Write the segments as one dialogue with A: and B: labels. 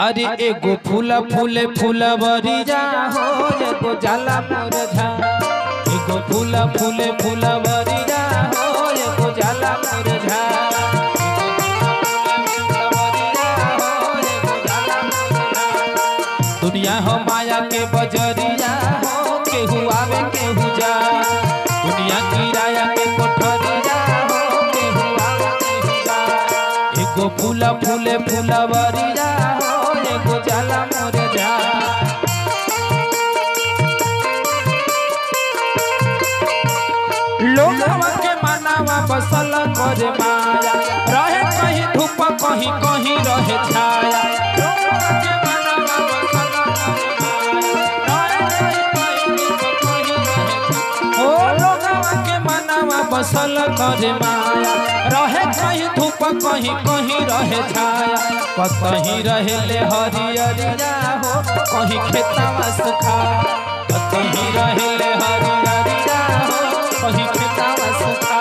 A: अरे एगो फूला फूले फूलवरिया हो एगो जाला मुरझा। एगो फूला फूले फूलवरिया हो एगो जाला मुरझा। दुनिया हो माया के बजरिया हो केहू आवे केहू जा। दुनिया किराया के कोठरिया हो केहू आवे केहू जा। एगो फूला फूले फूलवरिया हो एगो जाला मुरझा। लोगवा के मनावा बसल कर माया रहे कहीं धूप कहीं कहीं रहे छाया। लोगवा के मनावा बसल कर माया रहे कहीं धूप कहीं रहे। ओ लोगवा के मनावा बसल कर माया रहे कहीं धूप कहीं कहीं रहे छाया। कहीं रहे ले हरियरिया हो कहीं खेतवा सुखा। कहीं रहे ले हरियरिया हो कहीं खेतवा सुखा।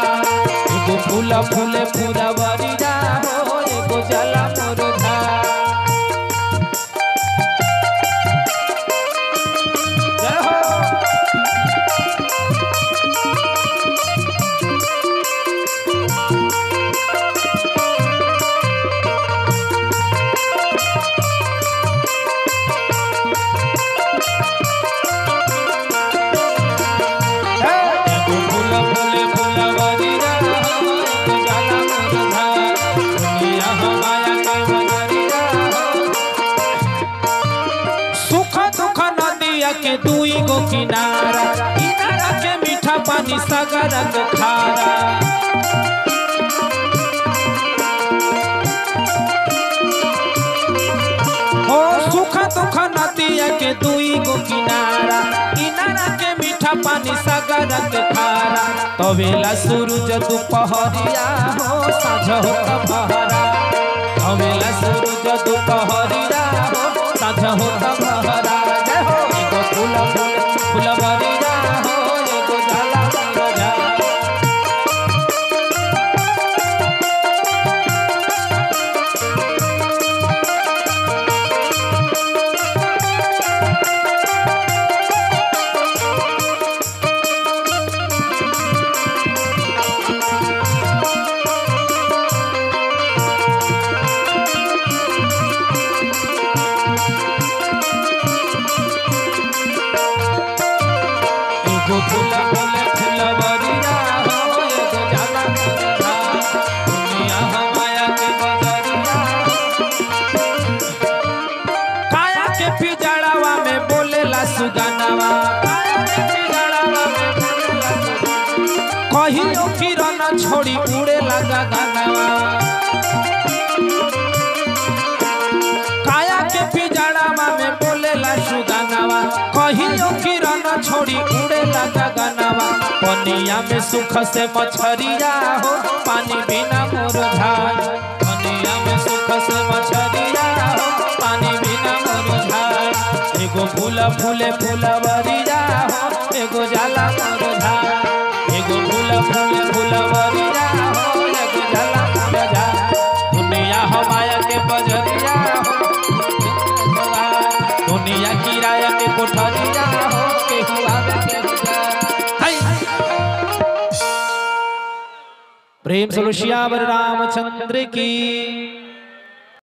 A: एगो फूला फूले फूलवरिया हो एगो जाला मुरझा। जय हो। के दुई गो किनारा किनारा के मीठा पानी सागर के खारा। हो सुखा दुखा नदिया के दुई गो किनारा किनारा के मीठा पानी सागर के खारा। तबेला सूरज दोपहरिया हो साँझ हो तबहरा। तबेला सूरज दोपहरिया हो साँझ हो तबहरा। फूला फूलवरिया हो एगो जाला मुरझा। एगो फूला फूले फूलवरिया हो एगो जाला मुरझा। दुनिया हो माया के बजरिया। काया के पिजड़ावा में बोलेला सुगनवा। काया के पिजड़ावा में बोलेला सुगनवा। कहियो किरण छोड़ी उड़ेला गगनवा। काया के पिजड़ावा में बोलेला सुगनवा। कहियो किरण छोड़ी उड़ेला गगनवा। पनिया में सुख से मछरिया हो पानी बिना मुरझा। पनिया में सुख से मछरिया हो पानी बिना मुरझा। एगो फूला फूले फूलवरिया हो एगो जाला मुरझा। एगो फूला फूले फूलवरिया हो एगो जाला मुरझा। दुनिया हो माया के बजरिया हो दुनिया किराया के कोठरिया हो केहू आवे केहू जा। प्रेम से श्यावर रामचंद्र की।